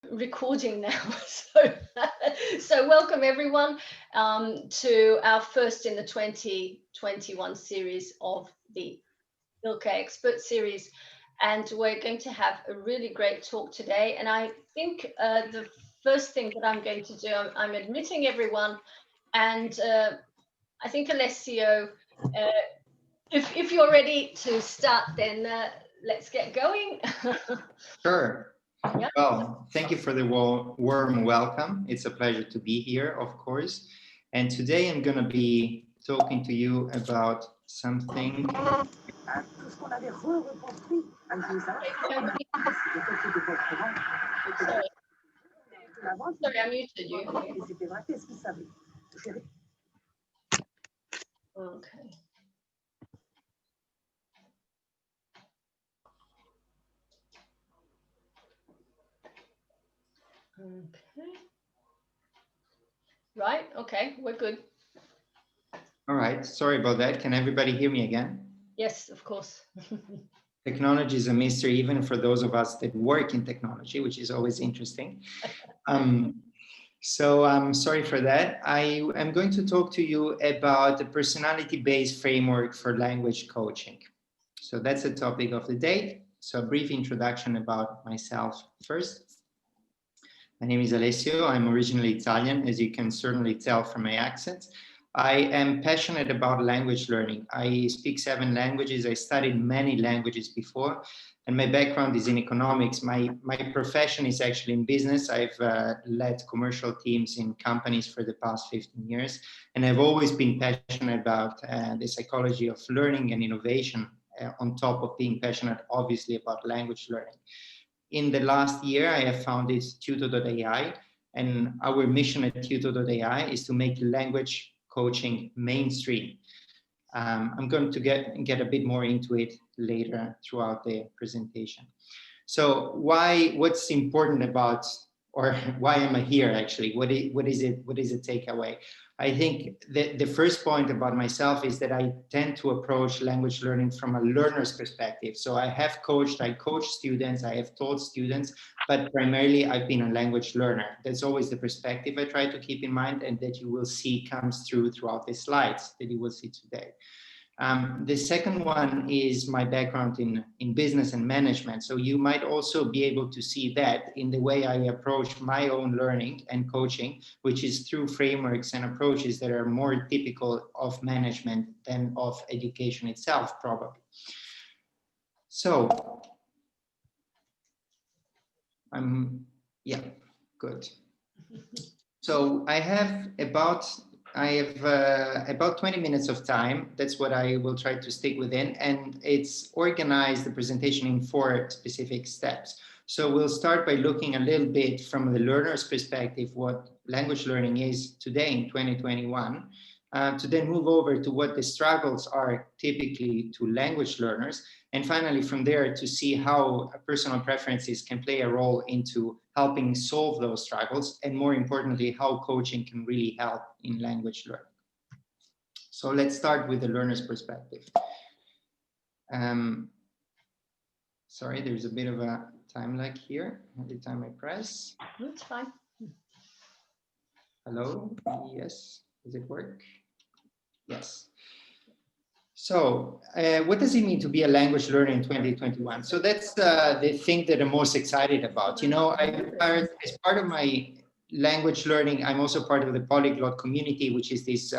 Recording now. So welcome everyone to our first in the 2021 series of the ILCA Expert Series. And we're going to have a really great talk today. And I think the first thing that I'm going to do, I'm admitting everyone. And I think Alessio, if you're ready to start, then let's get going. Sure. Yeah. Well, thank you for the warm welcome. It's a pleasure to be here, of course. And today I'm going to be talking to you about something. Sorry, I muted you. Okay. Okay. Right. Okay. We're good. All right. Sorry about that. Can everybody hear me again? Yes, of course. Technology is a mystery, even for those of us that work in technology, which is always interesting. So I'm sorry for that. I am going to talk to you about the personality-based framework for language coaching. So that's the topic of the day. So a brief introduction about myself first. My name is Alessio. I'm originally Italian, as you can certainly tell from my accent. I am passionate about language learning. I speak 7 languages. I studied many languages before, and my background is in economics. My profession is actually in business. I've led commercial teams in companies for the past 15 years, and I've always been passionate about the psychology of learning and innovation, on top of being passionate, obviously, about language learning. In the last year, I have founded Tuto.ai, and our mission at Tuto.ai is to make language coaching mainstream. I'm going to get a bit more into it later throughout the presentation. So what's important about, or why am I here actually? What is it? What is the takeaway? I think the first point about myself is that I tend to approach language learning from a learner's perspective. So I coach students, I have taught students, but primarily I've been a language learner. That's always the perspective I try to keep in mind, and that you will see comes throughout the slides that you will see today. The second one is my background in business and management. So you might also be able to see that in the way I approach my own learning and coaching, which is through frameworks and approaches that are more typical of management than of education itself, probably. So, yeah, good. So I have about 20 minutes of time. That's what I will try to stick within. And it's organized, the presentation, in 4 specific steps. So we'll start by looking a little bit from the learner's perspective, what language learning is today in 2021, to then move over to what the struggles are typically to language learners. And finally, from there, to see how personal preferences can play a role into helping solve those struggles, and more importantly, how coaching can really help in language learning. So let's start with the learner's perspective. Sorry, there's a bit of a time lag here every time I press. That's fine. Hello, yes, does it work? Yes. So what does it mean to be a language learner in 2021? So that's the thing that I'm most excited about. You know, as part of my language learning, I'm also part of the Polyglot community, which is this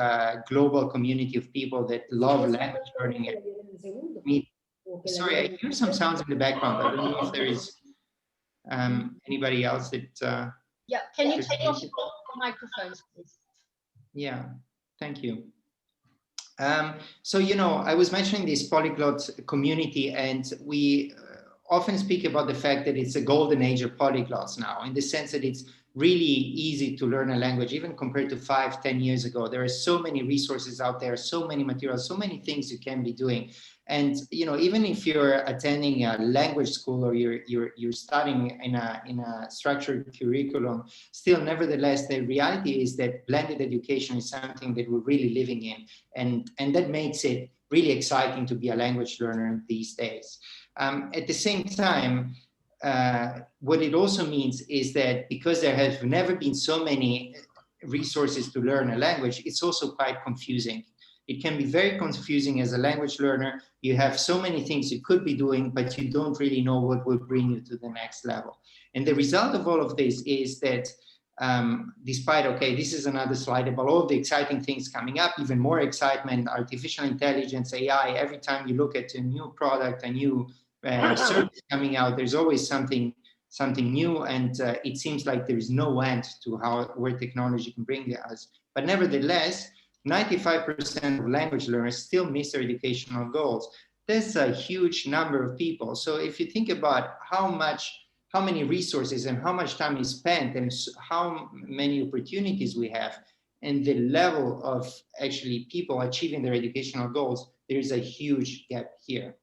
global community of people that love language learning. Sorry, I hear some sounds in the background. I don't know if there is anybody else that... Yeah, can you take off the microphones, please? Yeah, thank you. So, you know, I was mentioning this polyglot community, and we often speak about the fact that it's a golden age of polyglots now, in the sense that it's really easy to learn a language, even compared to 5-10 years ago. There are so many resources out there, so many materials, so many things you can be doing. And, you know, even if you're attending a language school, or you're studying in a structured curriculum, still, nevertheless, the reality is that blended education is something that we're really living in. And that makes it really exciting to be a language learner these days. At the same time, what it also means is that because there have never been so many resources to learn a language, it's also quite confusing. It can be very confusing as a language learner. You have so many things you could be doing, but you don't really know what will bring you to the next level. And the result of all of this is that despite, okay, this is another slide about all the exciting things coming up, even more excitement, artificial intelligence, AI, every time you look at a new product, a new service coming out, there's always something new, and it seems like there is no end to where technology can bring us. But nevertheless, 95% of language learners still miss their educational goals. That's a huge number of people. So if you think about how many resources and how much time is spent and how many opportunities we have and the level of actually people achieving their educational goals, there is a huge gap here.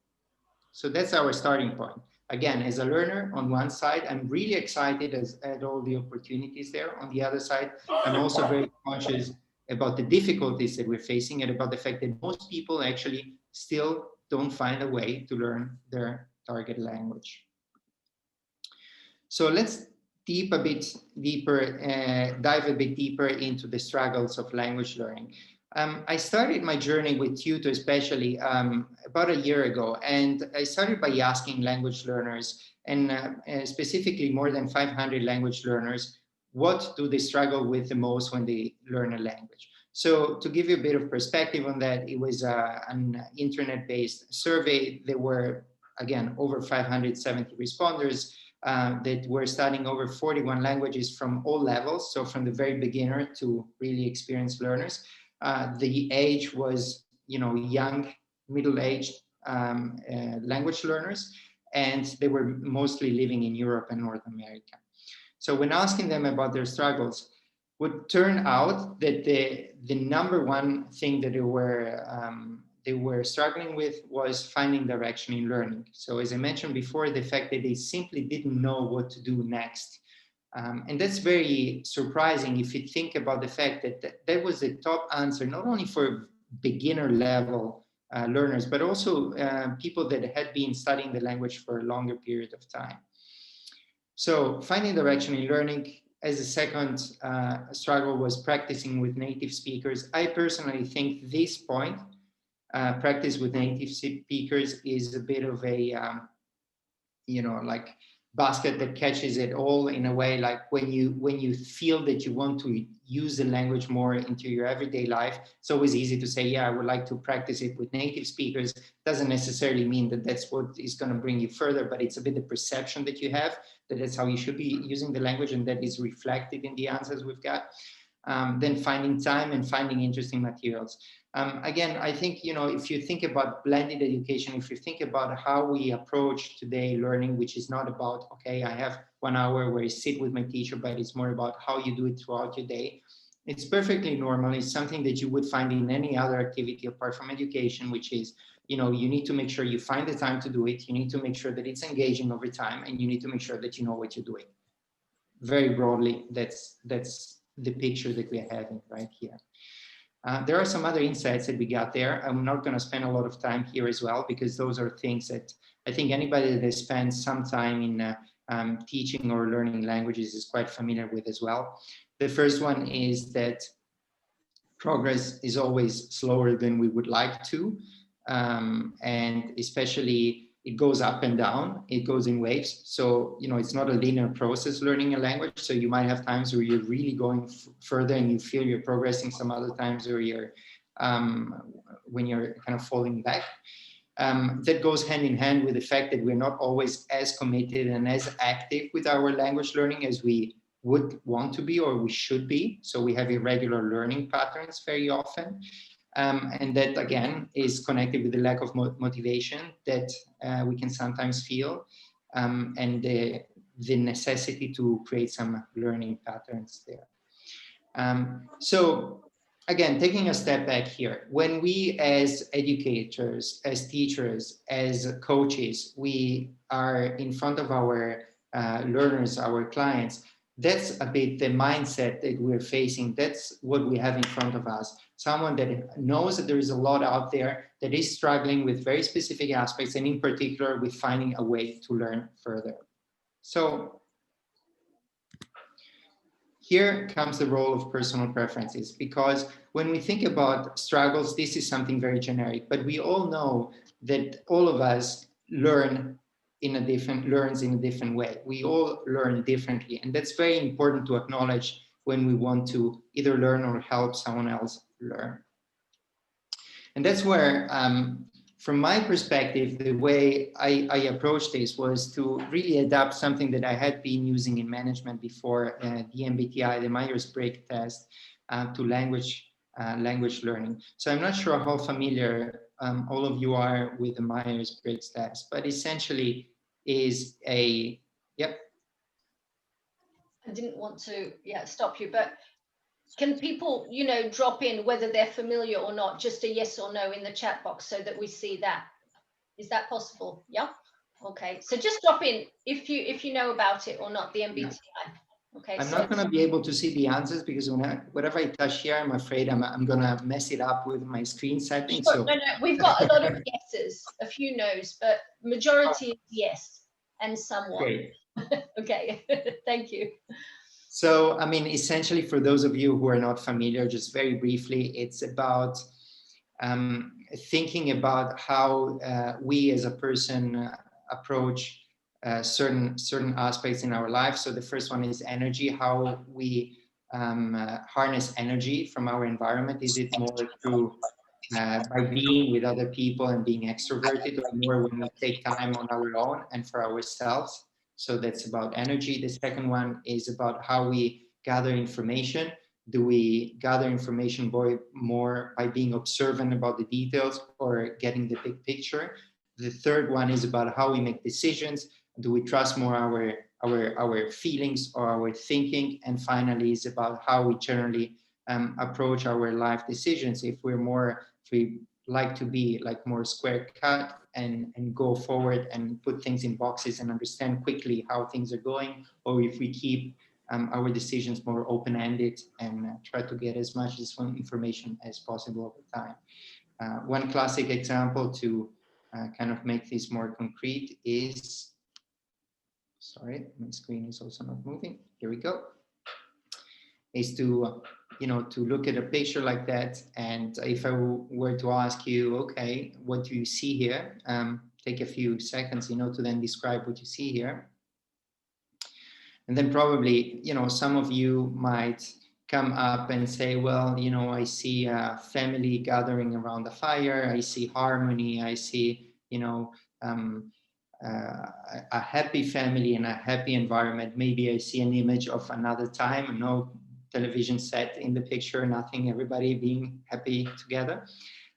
So that's our starting point. Again, as a learner, on one side, I'm really excited at all the opportunities there. On the other side, I'm also very conscious about the difficulties that we're facing and about the fact that most people actually still don't find a way to learn their target language. So let's dive a bit deeper into the struggles of language learning. I started my journey with Tuto especially about a year ago, and I started by asking language learners, and specifically more than 500 language learners, what do they struggle with the most when they learn a language? So to give you a bit of perspective on that, it was an internet-based survey. There were, again, over 570 responders that were studying over 41 languages from all levels, so from the very beginner to really experienced learners. The age was, young, middle-aged language learners, and they were mostly living in Europe and North America. So when asking them about their struggles, would turn out that the number one thing that they were struggling with was finding direction in learning. So as I mentioned before, the fact that they simply didn't know what to do next. And that's very surprising if you think about the fact that that was the top answer, not only for beginner level learners, but also people that had been studying the language for a longer period of time. So finding direction in learning as a second struggle was practicing with native speakers. I personally think this point, practice with native speakers, is a bit of a, like basket that catches it all in a way. Like when you feel that you want to use the language more into your everyday life, it's always easy to say, yeah, I would like to practice it with native speakers. Doesn't necessarily mean that that's what is going to bring you further, but it's a bit the perception that you have that that's how you should be using the language, and that is reflected in the answers we've got. Then finding time and finding interesting materials. Again, I think, if you think about blended education, if you think about how we approach today learning, which is not about, okay, I have 1 hour where I sit with my teacher, but it's more about how you do it throughout your day. It's perfectly normal. It's something that you would find in any other activity apart from education, which is, you need to make sure you find the time to do it. You need to make sure that it's engaging over time, and you need to make sure that you know what you're doing. Very broadly, that's the picture that we're having right here. There are some other insights that we got there. I'm not going to spend a lot of time here as well, because those are things that I think anybody that has spent some time in teaching or learning languages is quite familiar with as well. The first one is that progress is always slower than we would like to, and especially it goes up and down, it goes in waves. So, it's not a linear process learning a language. So you might have times where you're really going further and you feel you're progressing, some other times where you're, when you're kind of falling back. That goes hand in hand with the fact that we're not always as committed and as active with our language learning as we would want to be or we should be. So we have irregular learning patterns very often. And that, again, is connected with the lack of motivation that we can sometimes feel, and the necessity to create some learning patterns there. So, again, taking a step back here, when we as educators, as teachers, as coaches, we are in front of our learners, our clients, that's a bit the mindset that we're facing. That's what we have in front of us. Someone that knows that there is a lot out there, that is struggling with very specific aspects, and in particular with finding a way to learn further. So here comes the role of personal preferences, because when we think about struggles, this is something very generic, but we all know that all of us learns in a different way. We all learn differently, and that's very important to acknowledge when we want to either learn or help someone else learn. And that's where, from my perspective, the way I approached this was to really adapt something that I had been using in management before, the MBTI, the Myers-Briggs test, to language learning. So I'm not sure how familiar all of you are with the Myers-Briggs test, but essentially is a, yep. I didn't want to, stop you, but can people, drop in whether they're familiar or not, just a yes or no in the chat box so that we see that? Is that possible? Yeah. Okay. So just drop in if you know about it or not, the MBTI. Okay. I'm not going to be able to see the answers because whatever I touch here, I'm afraid I'm going to mess it up with my screen settings. Sure. So No, we've got a lot of guesses, a few no's, but majority is yes and somewhat. Great. Okay. Thank you. So, I mean, essentially, for those of you who are not familiar, just very briefly, it's about thinking about how we as a person approach certain aspects in our life. So the first one is energy, how we harness energy from our environment. Is it more through by being with other people and being extroverted, or more when we take time on our own and for ourselves? So that's about energy. The second one is about how we gather information. Do we gather information more by being observant about the details or getting the big picture? The third one is about how we make decisions. Do we trust more our feelings or our thinking? And finally, is about how we generally approach our life decisions. If we like to be like more square cut and go forward and put things in boxes and understand quickly how things are going, or if we keep our decisions more open-ended and try to get as much information as possible over time. One classic example to kind of make this more concrete is, sorry, my screen is also not moving. Here we go. Is to, to look at a picture like that. And if I were to ask you, okay, what do you see here? Take a few seconds, to then describe what you see here. And then probably, some of you might come up and say, well, I see a family gathering around the fire. I see harmony. I see, a happy family and a happy environment. Maybe I see an image of another time, no television set in the picture, nothing, everybody being happy together.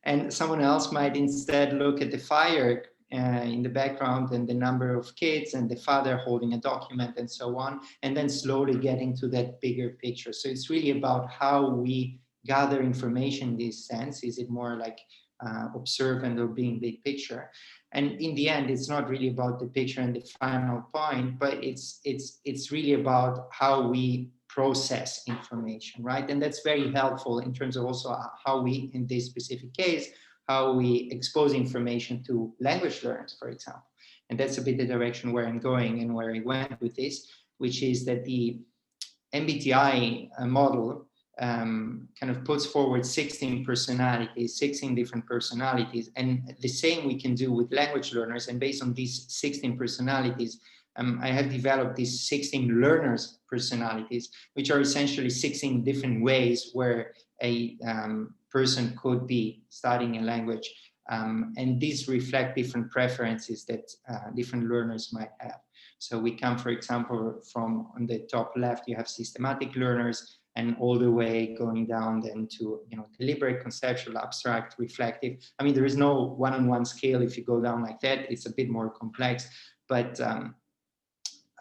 And someone else might instead look at the fire in the background and the number of kids and the father holding a document and so on, and then slowly getting to that bigger picture. So it's really about how we gather information in this sense. Is it more like observant or being big picture? And in the end, it's not really about the picture and the final point, but it's really about how we process information, right? And that's very helpful in terms of also how we, in this specific case, how we expose information to language learners, for example. And that's a bit the direction where I'm going and where I went with this, which is that the MBTI model kind of puts forward 16 personalities, 16 different personalities. And the same we can do with language learners. And based on these 16 personalities, I have developed these 16 learners personalities, which are essentially 16 different ways where a person could be studying a language. And these reflect different preferences that different learners might have. So we come, for example, from on the top left, you have systematic learners, and all the way going down then to deliberate, conceptual, abstract, reflective. I mean, there is no one-on-one scale if you go down like that. It's a bit more complex, but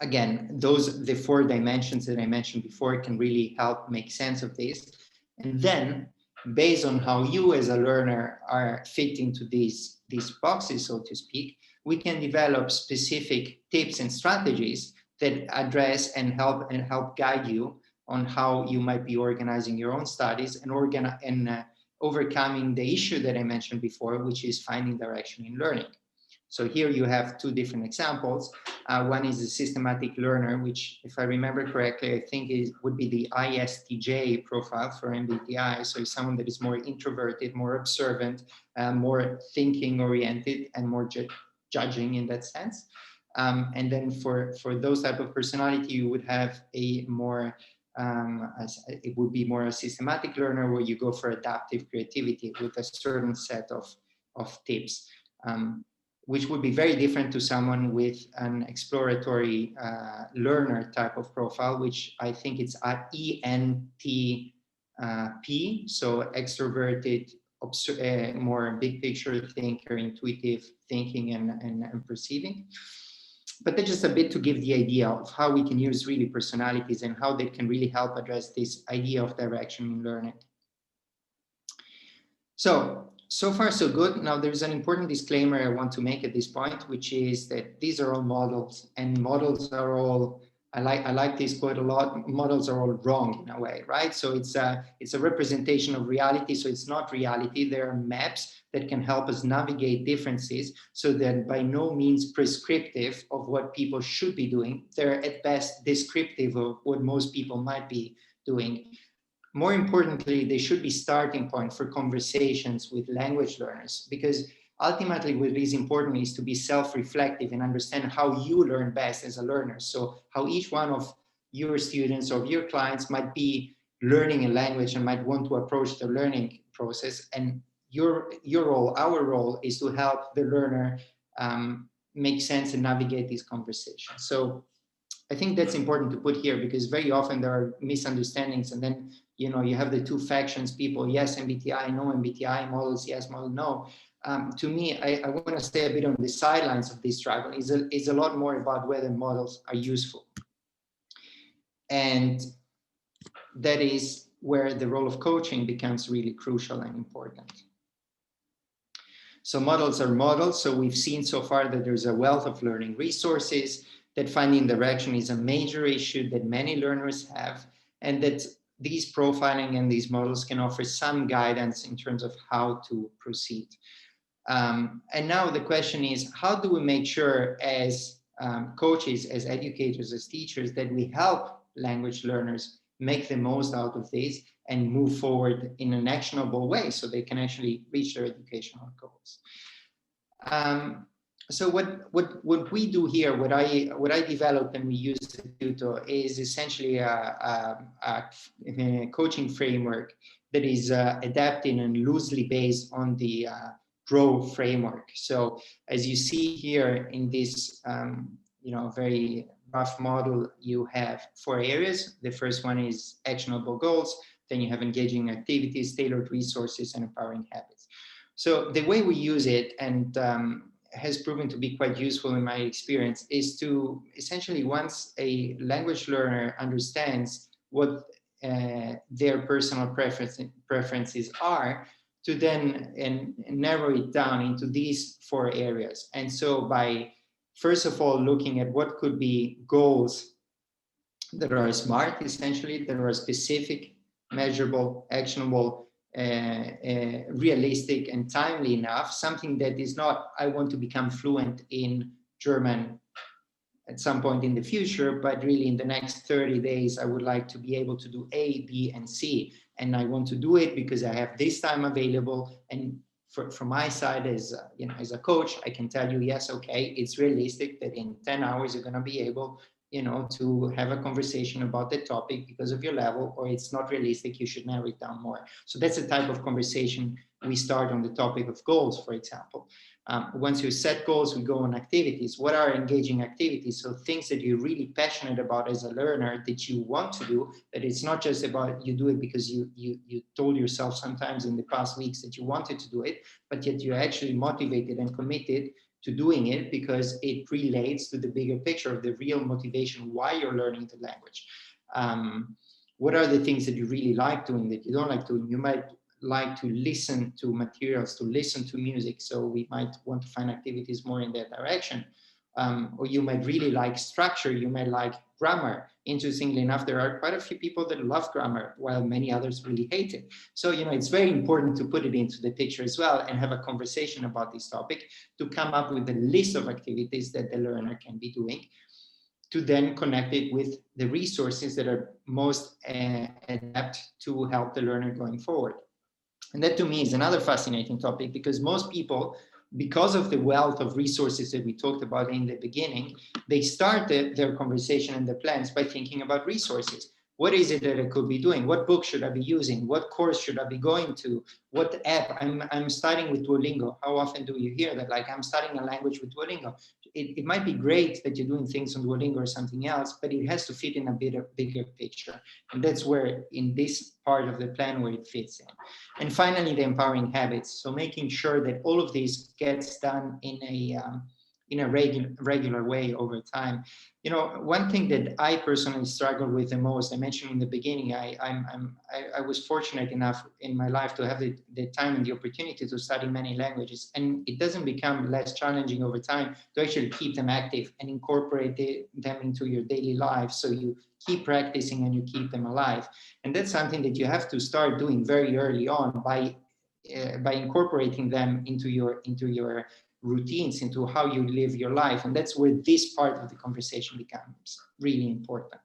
again, the 4 dimensions that I mentioned before can really help make sense of this. And then, based on how you as a learner are fit into these boxes, so to speak, we can develop specific tips and strategies that address and help guide you on how you might be organizing your own studies and overcoming the issue that I mentioned before, which is finding direction in learning. So here you have two different examples. One is a systematic learner, which, if I remember correctly, I think would be the ISTJ profile for MBTI. So it's someone that is more introverted, more observant, more thinking oriented, and more judging in that sense. And then for those type of personality, you would have a more it would be more a systematic learner, where you go for adaptive creativity with a certain set of tips, which would be very different to someone with an exploratory learner type of profile, which I think it's ENTP, so extroverted, more big picture thinker, intuitive thinking and perceiving. But that's just a bit to give the idea of how we can use really personalities and how they can really help address this idea of direction in learning. So far so good. Now there's an important disclaimer I want to make at this point, which is that these are all models, and models are all, I like this quote a lot, models are all wrong in a way, right? So it's a representation of reality, so it's not reality. There are maps that can help us navigate differences, so that by no means prescriptive of what people should be doing. They're at best descriptive of what most people might be doing. More importantly, they should be starting point for conversations with language learners, because ultimately what is important is to be self-reflective and understand how you learn best as a learner. So how each one of your students or your clients might be learning a language and might want to approach the learning process. And your role, our role, is to help the learner make sense and navigate these conversations. So I think that's important to put here, because very often there are misunderstandings, and then you have the two factions, people, yes, MBTI, no MBTI, models, yes, model, no. To me, I want to stay a bit on the sidelines of this struggle. Is a lot more about whether models are useful. And that is where the role of coaching becomes really crucial and important. So models are models. So we've seen so far that there's a wealth of learning resources, that finding direction is a major issue that many learners have, and that these profiling and these models can offer some guidance in terms of how to proceed. And now the question is, how do we make sure as coaches, as educators, as teachers, that we help language learners make the most out of this and move forward in an actionable way so they can actually reach their educational goals? So what we do here, what I developed and we use at Tuto, is essentially a coaching framework that is adapted and loosely based on the GROW framework. So as you see here in this very rough model, you have 4 areas. The first one is actionable goals. Then you have engaging activities, tailored resources, and empowering habits. So the way we use it, and has proven to be quite useful in my experience, is to essentially, once a language learner understands what their personal preferences are, to then narrow it down into these 4 areas. And so by, first of all, looking at what could be goals that are smart, essentially, that are specific, measurable, actionable, realistic and timely enough, something that is not, I want to become fluent in German at some point in the future, but really in the next 30 days, I would like to be able to do A, B, and C. And I want to do it because I have this time available. And from my side as a coach, I can tell you, yes, okay, it's realistic that in 10 hours, you're going to be able to have a conversation about the topic because of your level, or it's not realistic, you should narrow it down more. So that's the type of conversation we start on the topic of goals, for example. Once you set goals, we go on activities. What are engaging activities? So things that you're really passionate about as a learner that you want to do, that it's not just about you do it because you told yourself sometimes in the past weeks that you wanted to do it, but yet you're actually motivated and committed to doing it because it relates to the bigger picture of the real motivation why you're learning the language. What are the things that you really like doing that you don't like doing? You might like to listen to materials, to listen to music. So we might want to find activities more in that direction. or you might really like structure, you might like grammar. Interestingly enough, there are quite a few people that love grammar, while many others really hate it. So, it's very important to put it into the picture as well and have a conversation about this topic, to come up with a list of activities that the learner can be doing, to then connect it with the resources that are most adept to help the learner going forward. And that to me is another fascinating topic, because most people, because of the wealth of resources that we talked about in the beginning, they started their conversation and their plans by thinking about resources. What is it that I could be doing? What book should I be using? What course should I be going to? What app? I'm studying with Duolingo. How often do you hear that? Like, I'm studying a language with Duolingo. It might be great that you're doing things on Duolingo or something else, but it has to fit in a bigger picture. And that's where, in this part of the plan, where it fits in. And finally, the empowering habits. So making sure that all of this gets done in a regular way over time. One thing that I personally struggle with the most, I mentioned in the beginning, I was fortunate enough in my life to have the time and the opportunity to study many languages, and it doesn't become less challenging over time to actually keep them active and incorporate them into your daily life, so you keep practicing and you keep them alive. And that's something that you have to start doing very early on by incorporating them into your routines, into how you live your life. And that's where this part of the conversation becomes really important.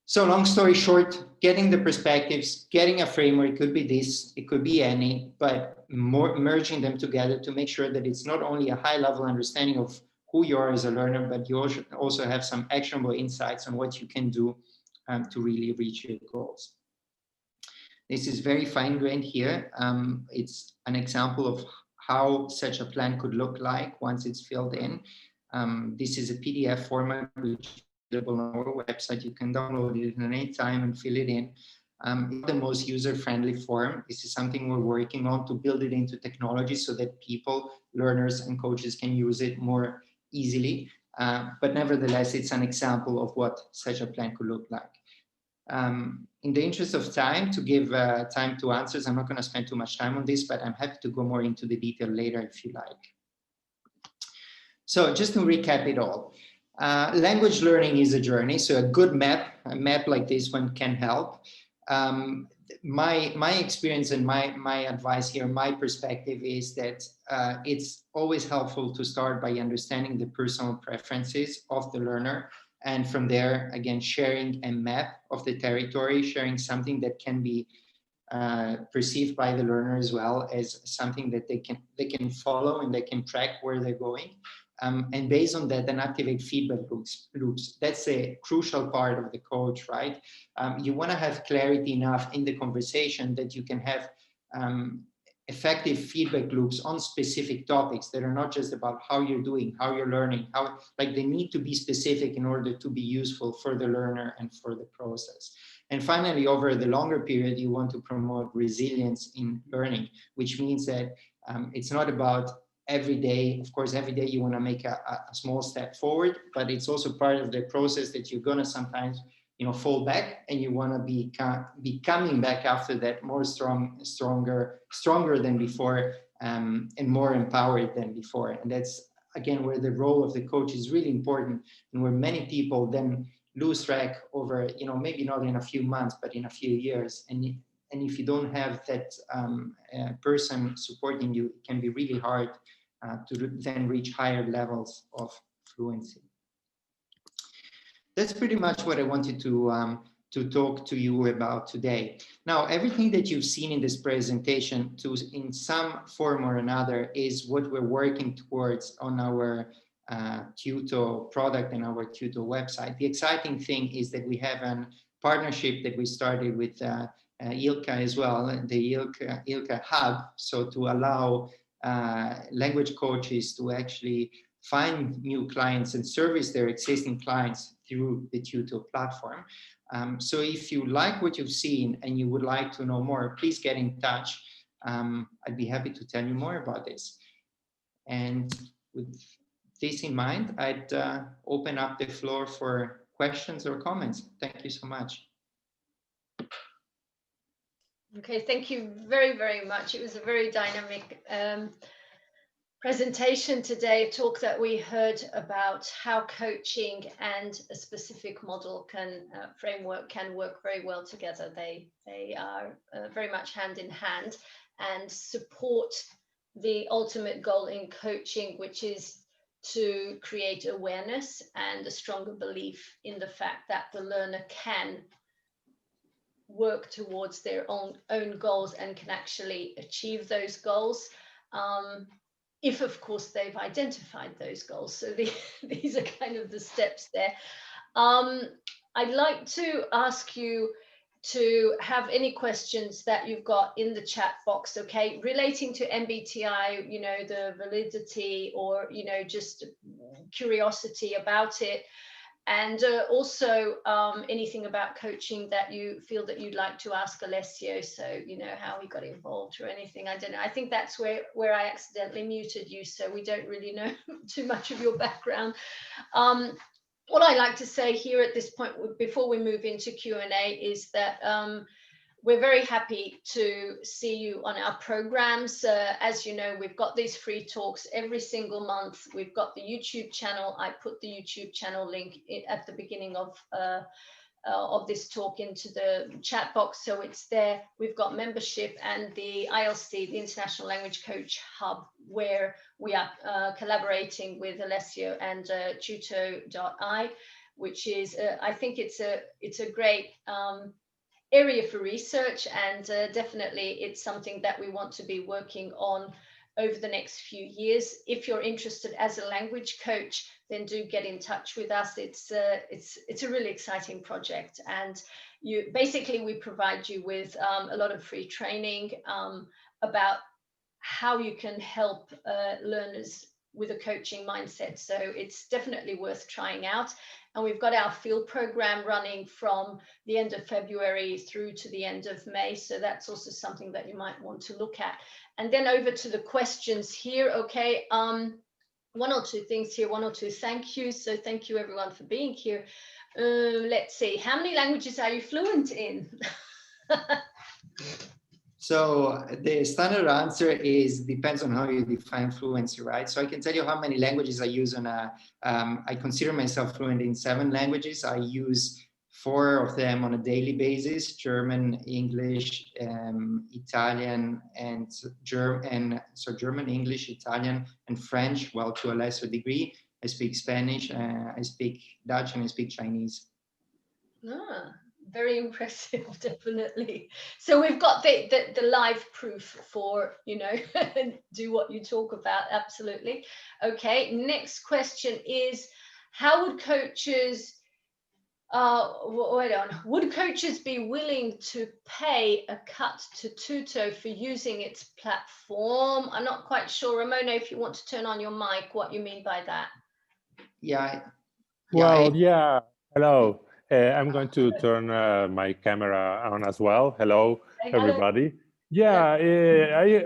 So long story short, getting the perspectives, getting a framework, could be this, it could be any, but merging them together to make sure that it's not only a high level understanding of who you are as a learner, but you also have some actionable insights on what you can do to really reach your goals. This is very fine-grained here. It's an example of how such a plan could look like once it's filled in. This is a PDF format which is available on our website. You can download it at any time and fill it in. It's the most user-friendly form. This is something we're working on to build it into technology so that people, learners, and coaches can use it more easily. But nevertheless, it's an example of what such a plan could look like. In the interest of time, to give time to answers, I'm not going to spend too much time on this, but I'm happy to go more into the detail later if you like. So just to recap it all, language learning is a journey. So a good map, a map like this one, can help. My experience and my advice here, my perspective is that it's always helpful to start by understanding the personal preferences of the learner. And from there, again, sharing a map of the territory, sharing something that can be perceived by the learner as well as something that they can follow and they can track where they're going. And based on that, then activate feedback loops. That's a crucial part of the coach, right? You want to have clarity enough in the conversation that you can have effective feedback loops on specific topics that are not just about how you're doing, how you're learning, like they need to be specific in order to be useful for the learner and for the process. And finally, over the longer period, you want to promote resilience in learning, which means that it's not about every day. Of course, every day you want to make a small step forward, but it's also part of the process that you're going to sometimes fall back, and you want to be coming back after that more stronger than before, and more empowered than before. And that's again where the role of the coach is really important, and where many people then lose track over maybe not in a few months but in a few years. And if you don't have that person supporting you, it can be really hard to then reach higher levels of fluency. That's pretty much what I wanted to talk to you about today. Now, everything that you've seen in this presentation, in some form or another, is what we're working towards on our Tuto product and our Tuto website. The exciting thing is that we have a partnership that we started with ILCA as well, the ILCA Hub, so to allow language coaches to actually find new clients and service their existing clients through the Tuto platform. So if you like what you've seen and you would like to know more, please get in touch. I'd be happy to tell you more about this. And with this in mind, I'd open up the floor for questions or comments. Thank you so much. Okay, thank you very, very much. It was a very dynamic presentation today, a talk that we heard about how coaching and a specific model framework can work very well together. They are very much hand in hand and support the ultimate goal in coaching, which is to create awareness and a stronger belief in the fact that the learner can work towards their own goals and can actually achieve those goals. If of course they've identified those goals. So these are kind of the steps there. I'd like to ask you to have any questions that you've got in the chat box, okay, relating to MBTI, you know, the validity or, you know, just curiosity about it. And also anything about coaching that you feel that you'd like to ask Alessio, so you know how he got involved or anything. I don't know. I think that's where I accidentally muted you, so we don't really know too much of your background. What I like to say here at this point, before we move into Q&A, is that we're very happy to see you on our programs. As you know, we've got these free talks every single month. We've got the YouTube channel. I put the YouTube channel link at the beginning of this talk into the chat box, so it's there. We've got membership and the ILC, the International Language Coach Hub, where we are collaborating with Alessio and Tuto.ai, which is, I think it's a great area for research, and definitely it's something that we want to be working on over the next few years. If you're interested as a language coach, then do get in touch with us. It's a really exciting project, and we provide you with a lot of free training about how you can help learners with a coaching mindset. So it's definitely worth trying out. And we've got our field program running from the end of February through to the end of May. So that's also something that you might want to look at. And then over to the questions here. Okay, one or two things here, one or two thank yous. So thank you everyone for being here. Let's see, how many languages are you fluent in? So the standard answer is depends on how you define fluency, right? So I can tell you how many languages I use on I consider myself fluent in 7 languages. I use 4 of them on a daily basis: German, English, Italian, and German. So German, English, Italian, and French. Well, to a lesser degree, I speak Spanish, I speak Dutch, and I speak Chinese. Ah, very impressive, definitely. So we've got the live proof for, you know, do what you talk about. Absolutely. Okay, next question is, how would coaches would coaches be willing to pay a cut to Tuto for using its platform? I'm not quite sure, Ramona, if you want to turn on your mic, what you mean by that. Yeah. Hello. I'm going to turn my camera on as well. Hello, everybody. Yeah,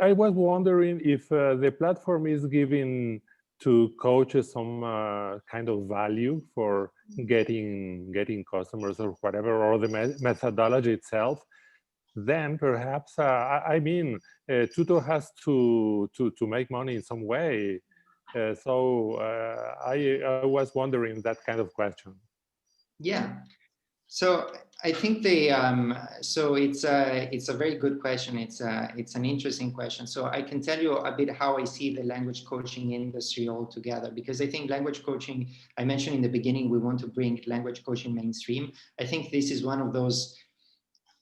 I was wondering if the platform is giving to coaches some kind of value for getting customers or whatever, or the methodology itself. Then perhaps Tuto has to make money in some way. So I was wondering that kind of question. Yeah. So I think so it's a very good question. It's an interesting question. So I can tell you a bit how I see the language coaching industry altogether, because I think language coaching, I mentioned in the beginning, we want to bring language coaching mainstream. I think this is one of those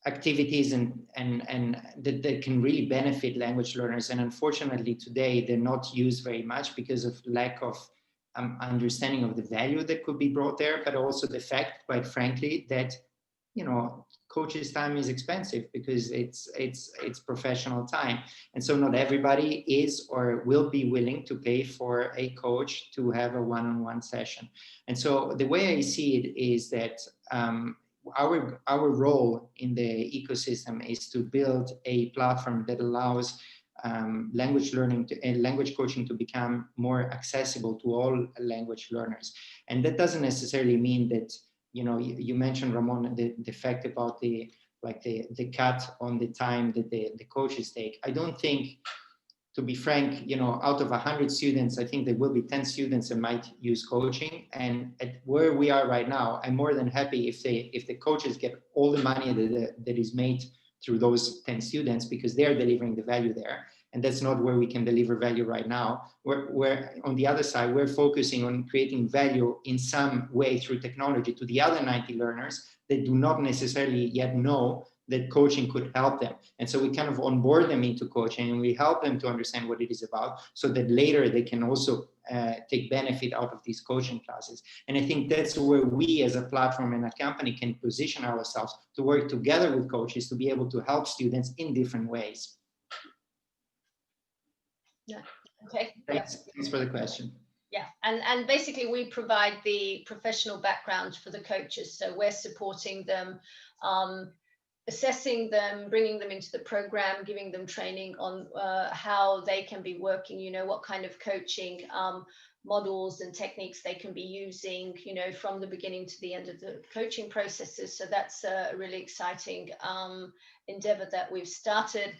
activities and that can really benefit language learners. And unfortunately today they're not used very much because of lack of understanding of the value that could be brought there, but also the fact, quite frankly, that, you know, coaches' time is expensive because it's professional time. And so not everybody is or will be willing to pay for a coach to have a one-on-one session. And so the way I see it is that our role in the ecosystem is to build a platform that allows language learning and language coaching to become more accessible to all language learners. And that doesn't necessarily mean that, you know, you mentioned, Ramon, the fact about the cut on the time that the coaches take. I don't think to be frank, you know, out of 100 students, I think there will be 10 students that might use coaching. And at where we are right now, I'm more than happy if the coaches get all the money that is made through those 10 students, because they're delivering the value there. And that's not where we can deliver value right now. We're on the other side, we're focusing on creating value in some way through technology to the other 90 learners that do not necessarily yet know that coaching could help them. And so we kind of onboard them into coaching, and we help them to understand what it is about, so that later they can also take benefit out of these coaching classes. And I think that's where we as a platform and a company can position ourselves to work together with coaches to be able to help students in different ways. Yeah. Okay. Thanks for the question. Yeah, and basically we provide the professional background for the coaches. So we're supporting them, assessing them, bringing them into the program, giving them training on how they can be working, you know, what kind of coaching models and techniques they can be using, you know, from the beginning to the end of the coaching processes. So that's a really exciting endeavor that we've started.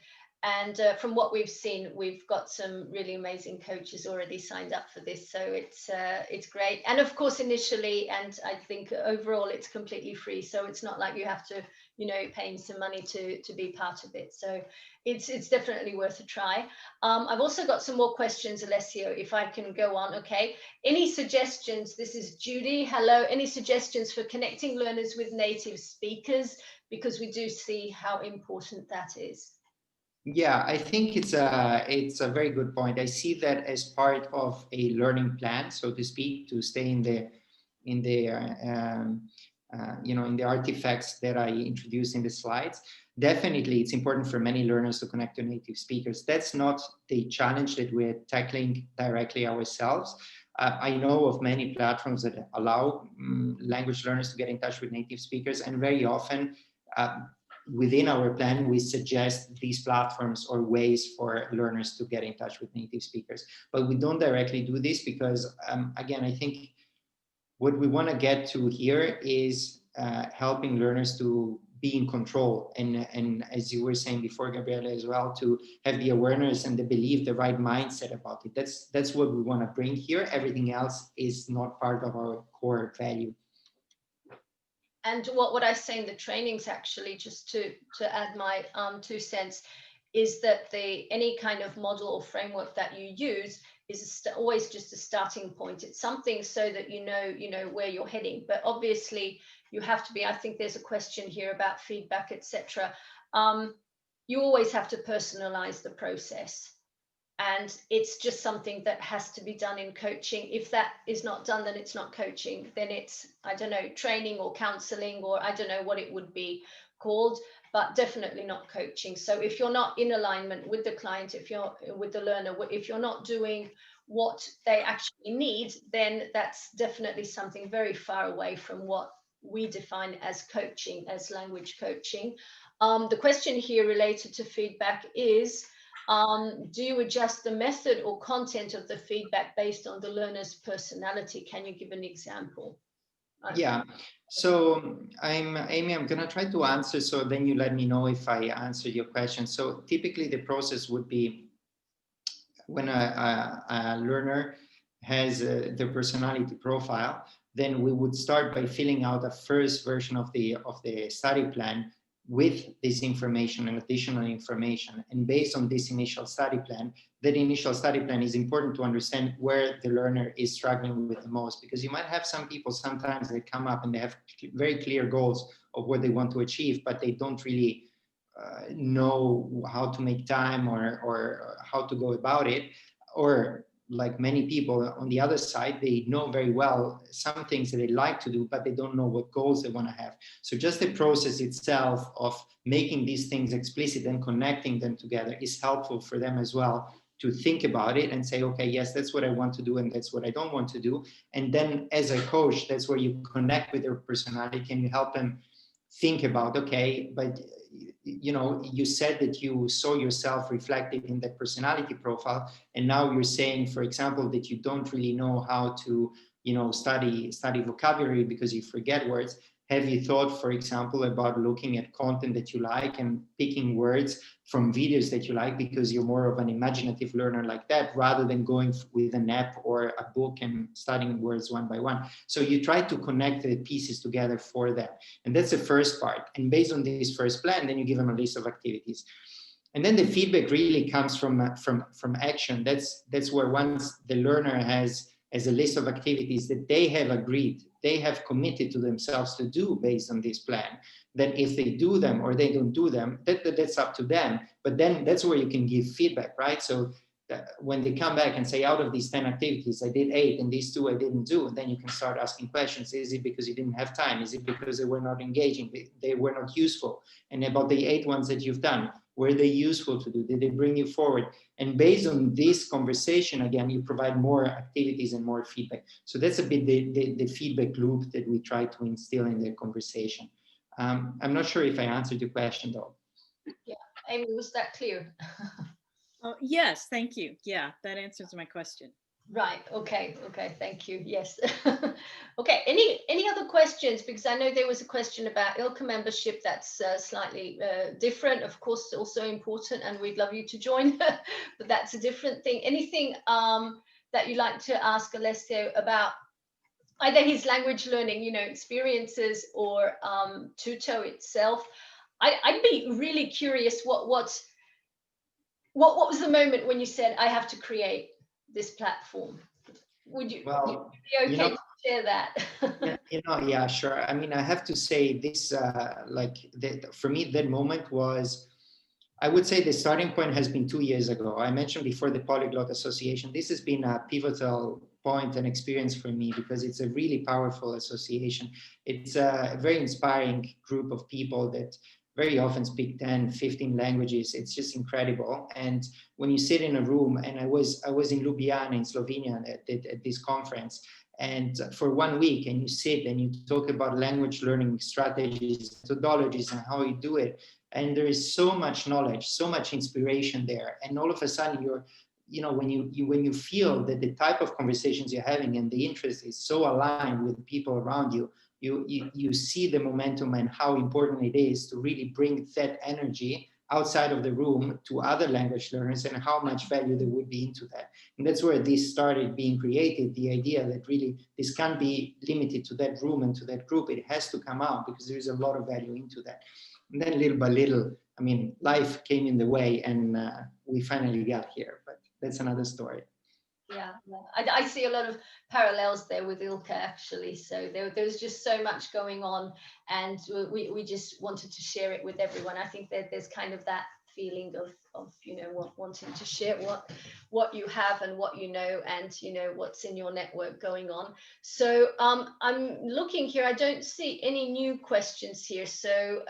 And from what we've seen, we've got some really amazing coaches already signed up for this. So it's great. And of course, initially, and I think overall, it's completely free. So it's not like you have to, you know, paying some money to be part of it. So it's definitely worth a try. I've also got some more questions, Alessio, if I can go on. Okay. Any suggestions? This is Judy. Hello. Any suggestions for connecting learners with native speakers? Because we do see how important that is. Yeah, I think it's a very good point. I see that as part of a learning plan, so to speak, to stay in the you know, in the artifacts that I introduced in the slides. Definitely, it's important for many learners to connect to native speakers. That's not the challenge that we're tackling directly ourselves. I know of many platforms that allow language learners to get in touch with native speakers, and very often within our plan, we suggest these platforms or ways for learners to get in touch with native speakers. But we don't directly do this because, again, I think what we want to get to here is helping learners to be in control. And as you were saying before, Gabriele, as well, to have the awareness and the belief, the right mindset about it. That's what we want to bring here. Everything else is not part of our core value. And what I say in the trainings, actually, just to add my 2 cents, is that any kind of model or framework that you use is always just a starting point. It's something so that you know where you're heading. But obviously, you have to be. I think there's a question here about feedback, etc. You always have to personalize the process. And it's just something that has to be done in coaching. If that is not done, then it's not coaching. Then it's, I don't know, training or counseling, or I don't know what it would be called, but definitely not coaching. So if you're not in alignment with the client, if you're with the learner, if you're not doing what they actually need, then that's definitely something very far away from what we define as coaching, as language coaching. The question here related to feedback is, do you adjust the method or content of the feedback based on the learner's personality? Can you give an example? Yeah, so Amy, I'm gonna try to answer, so then you let me know if I answered your question. So typically the process would be when a learner has their personality profile, then we would start by filling out a first version of the study plan with this information and additional information. And based on this initial study plan, that initial study plan is important to understand where the learner is struggling with the most, because you might have some people sometimes that come up and they have very clear goals of what they want to achieve, but they don't really know how to make time or how to go about it. Or like many people on the other side, they know very well some things that they like to do, but they don't know what goals they want to have. So just the process itself of making these things explicit and connecting them together is helpful for them as well to think about it and say, okay, yes, that's what I want to do and that's what I don't want to do. And then as a coach, that's where you connect with their personality and you help them think about, okay, but you know, you said that you saw yourself reflected in that personality profile, and now you're saying, for example, that you don't really know how to, you know, study vocabulary because you forget words. Have you thought, for example, about looking at content that you like and picking words from videos that you like because you're more of an imaginative learner like that, rather than going with an app or a book and studying words one by one? So you try to connect the pieces together for them. And that's the first part. And based on this first plan, then you give them a list of activities. And then the feedback really comes from action. That's where once the learner has a list of activities that they have agreed, they have committed to themselves to do based on this plan, that if they do them or they don't do them, that's up to them. But then that's where you can give feedback, right? So when they come back and say, out of these 10 activities, I did 8 and these 2 I didn't do, then you can start asking questions. Is it because you didn't have time? Is it because they were not engaging? They were not useful? And about the 8 ones that you've done, were they useful to do? Did they bring you forward? And based on this conversation, again, you provide more activities and more feedback. So that's a bit the feedback loop that we try to instill in the conversation. I'm not sure if I answered your question though. Yeah, Amy, was that clear? Yes, thank you. Yeah, that answers my question. Right. Okay. Thank you. Yes. Okay. Any other questions? Because I know there was a question about ILCA membership that's slightly different. Of course, also important, and we'd love you to join. But that's a different thing. Anything that you'd like to ask Alessio about either his language learning, experiences, or Tuto itself? I'd be really curious. What was the moment when you said, I have to create this platform? Would you be okay to share that? Yeah, sure. I mean, I have to say this, for me, that moment was, I would say the starting point has been 2 years ago. I mentioned before the Polyglot Association. This has been a pivotal point and experience for me because it's a really powerful association. It's a very inspiring group of people that very often speak 10, 15 languages. It's just incredible. And when you sit in a room, and I was in Ljubljana in Slovenia at this conference, and for 1 week, and you sit and you talk about language learning strategies, methodologies, and how you do it. And there is so much knowledge, so much inspiration there. And all of a sudden when you feel that the type of conversations you're having and the interest is so aligned with people around you, you see the momentum and how important it is to really bring that energy outside of the room to other language learners and how much value there would be into that. And that's where this started being created, the idea that really this can't be limited to that room and to that group. It has to come out because there is a lot of value into that. And then little by little, I mean, life came in the way and we finally got here, but that's another story. Yeah. I see a lot of parallels there with ILCA, actually. So there's just so much going on, and we just wanted to share it with everyone. I think that there's kind of that feeling of wanting to share what you have and what you know, and what's in your network going on. So I'm looking here. I don't see any new questions here, so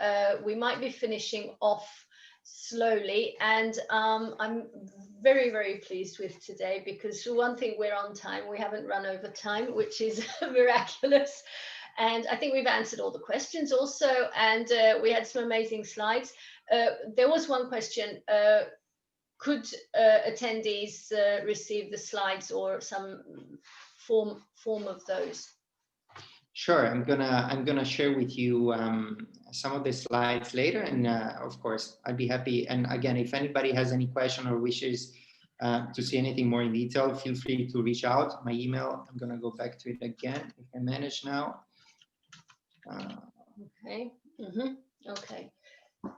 we might be finishing off slowly, and I'm very, very pleased with today, because for one thing, we're on time. We haven't run over time, which is miraculous. And I think we've answered all the questions also, and we had some amazing slides. There was one question: could attendees receive the slides or some form of those? Sure, I'm gonna share with you some of the slides later, and of course I'd be happy. And again, if anybody has any question or wishes to see anything more in detail, feel free to reach out. My email, I'm gonna go back to it again if I manage now. Okay. Okay.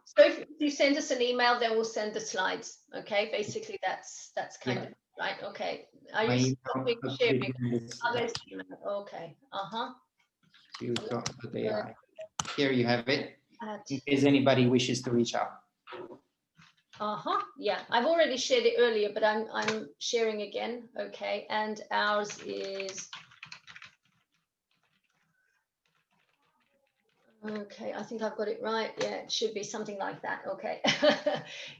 So if you send us an email, then we'll send the slides. Okay, basically that's kind of right. Okay. Are you sharing? Okay. Tuto.ai. Here you have it, in case anybody wishes to reach out. Yeah, I've already shared it earlier, but I'm sharing again. Okay, and ours is, okay, I think I've got it right. Yeah, it should be something like that. Okay.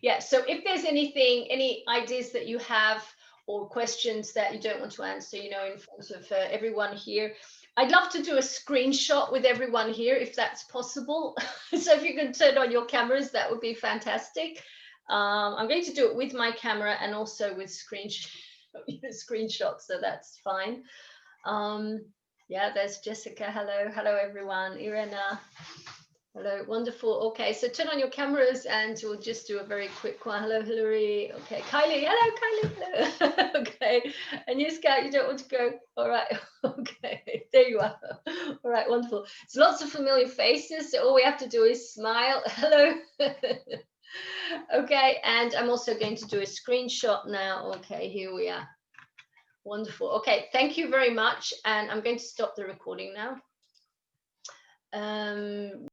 Yeah, so if there's any ideas that you have or questions that you don't want to answer, in front of everyone here, I'd love to do a screenshot with everyone here, if that's possible. So if you can turn on your cameras, that would be fantastic. I'm going to do it with my camera and also with screenshots, so that's fine. Yeah, there's Jessica. Hello. Hello, everyone. Irena. Hello. Wonderful. Okay, so turn on your cameras and we'll just do a very quick one. Hello, Hillary. Okay, Kylie. Hello, Kylie. Hello. Okay. And you, Scout, you don't want to go? All right. Okay, there you are. All right, wonderful. So lots of familiar faces. So all we have to do is smile. Hello. Okay, and I'm also going to do a screenshot now. Okay, here we are. Wonderful. Okay, thank you very much. And I'm going to stop the recording now.